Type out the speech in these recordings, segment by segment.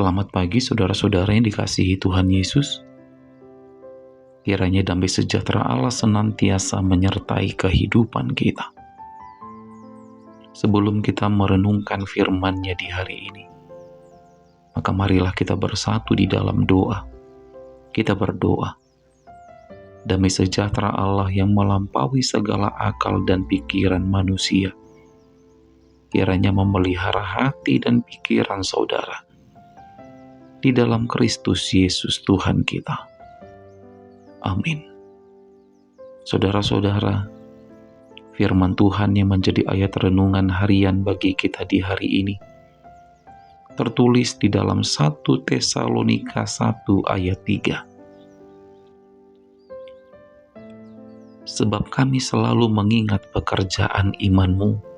Selamat pagi saudara-saudara yang dikasihi Tuhan Yesus. Kiranya damai sejahtera Allah senantiasa menyertai kehidupan kita. Sebelum kita merenungkan firman-Nya di hari ini, maka marilah kita bersatu di dalam doa. Kita berdoa. Damai sejahtera Allah yang melampaui segala akal dan pikiran manusia, kiranya memelihara hati dan pikiran saudara di dalam Kristus Yesus Tuhan kita. Amin. Saudara-saudara, firman Tuhan yang menjadi ayat renungan harian bagi kita di hari ini tertulis di dalam 1 Tesalonika 1 ayat 3. Sebab kami selalu mengingat pekerjaan imanmu,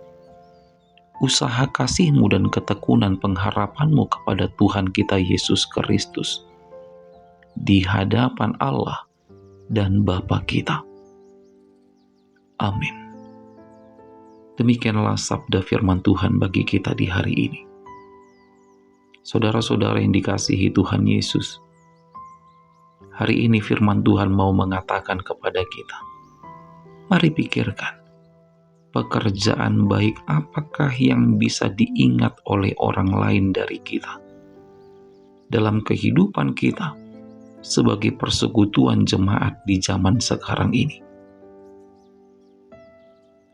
usaha kasihmu dan ketekunan pengharapanmu kepada Tuhan kita Yesus Kristus di hadapan Allah dan Bapa kita. Amin. Demikianlah sabda firman Tuhan bagi kita di hari ini. Saudara-saudara yang dikasihi Tuhan Yesus, hari ini firman Tuhan mau mengatakan kepada kita, mari pikirkan, pekerjaan baik apakah yang bisa diingat oleh orang lain dari kita dalam kehidupan kita sebagai persekutuan jemaat di zaman sekarang ini?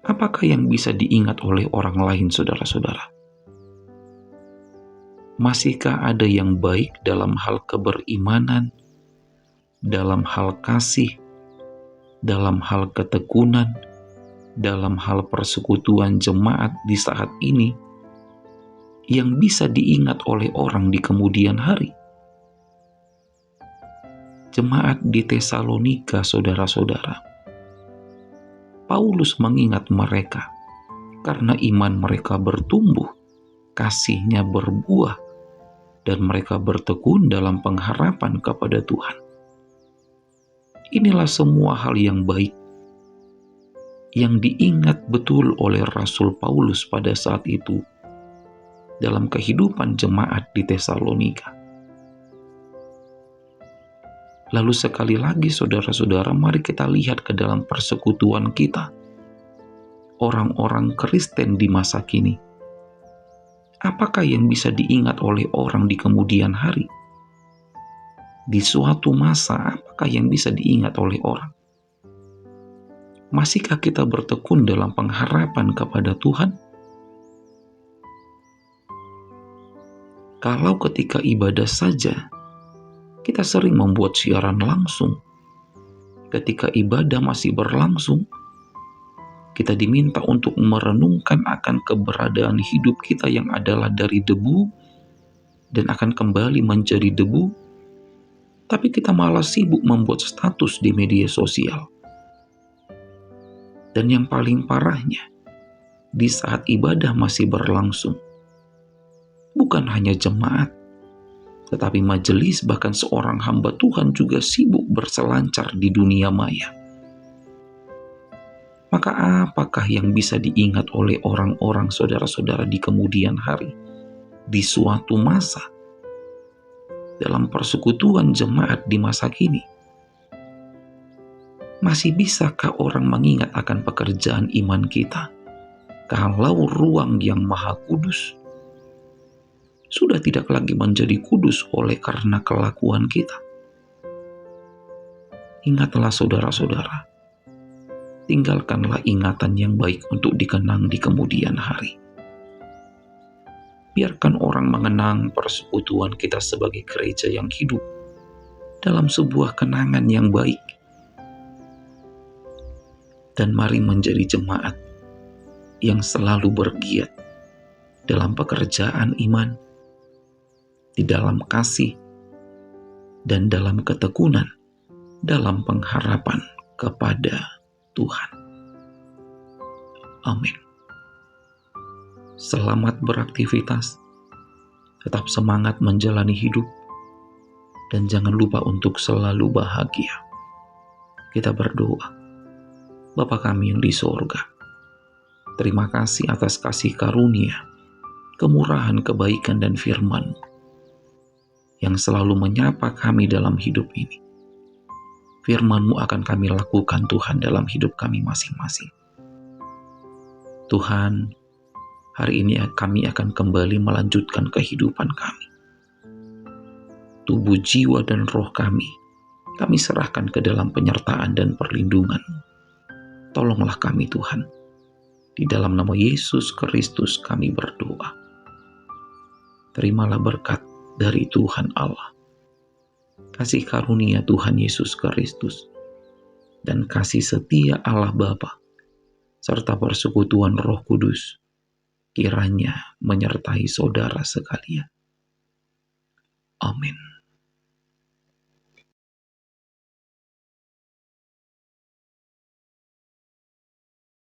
Apakah yang bisa diingat oleh orang lain, saudara-saudara? Masihkah ada yang baik dalam hal keberimanan, dalam hal kasih, dalam hal ketekunan, dalam hal persekutuan jemaat di saat ini yang bisa diingat oleh orang di kemudian hari? Jemaat di Tesalonika, saudara-saudara, Paulus mengingat mereka karena iman mereka bertumbuh, kasihnya berbuah, dan mereka bertekun dalam pengharapan kepada Tuhan. Inilah semua hal yang baik yang diingat betul oleh Rasul Paulus pada saat itu dalam kehidupan jemaat di Tesalonika. Lalu sekali lagi saudara-saudara, mari kita lihat ke dalam persekutuan kita, orang-orang Kristen di masa kini. Apakah yang bisa diingat oleh orang di kemudian hari? Di suatu masa, apakah yang bisa diingat oleh orang? Masihkah kita bertekun dalam pengharapan kepada Tuhan? Kalau ketika ibadah saja, kita sering membuat siaran langsung. Ketika ibadah masih berlangsung, kita diminta untuk merenungkan akan keberadaan hidup kita yang adalah dari debu dan akan kembali menjadi debu, tapi kita malah sibuk membuat status di media sosial. Dan yang paling parahnya, di saat ibadah masih berlangsung, bukan hanya jemaat, tetapi majelis bahkan seorang hamba Tuhan juga sibuk berselancar di dunia maya. Maka apakah yang bisa diingat oleh orang-orang saudara-saudara di kemudian hari, di suatu masa, dalam persekutuan jemaat di masa kini? Masih bisakah orang mengingat akan pekerjaan iman kita kalau ruang yang maha kudus sudah tidak lagi menjadi kudus oleh karena kelakuan kita? Ingatlah saudara-saudara, tinggalkanlah ingatan yang baik untuk dikenang di kemudian hari. Biarkan orang mengenang persekutuan kita sebagai gereja yang hidup dalam sebuah kenangan yang baik. Dan mari menjadi jemaat yang selalu bergiat dalam pekerjaan iman, di dalam kasih, dan dalam ketekunan, dalam pengharapan kepada Tuhan. Amin. Selamat beraktivitas, tetap semangat menjalani hidup, dan jangan lupa untuk selalu bahagia. Kita berdoa. Bapa kami yang di sorga, terima kasih atas kasih karunia, kemurahan, kebaikan, dan firman. yang selalu menyapa kami dalam hidup ini. Firman-Mu akan kami lakukan Tuhan dalam hidup kami masing-masing. Tuhan, hari ini kami akan kembali melanjutkan kehidupan kami. Tubuh, jiwa, dan roh kami serahkan ke dalam penyertaan dan perlindungan-Mu. Tolonglah kami Tuhan. Di dalam nama Yesus Kristus kami berdoa. Terimalah berkat dari Tuhan Allah, kasih karunia Tuhan Yesus Kristus, dan kasih setia Allah Bapa, serta persekutuan Roh Kudus, kiranya menyertai saudara sekalian. Amin.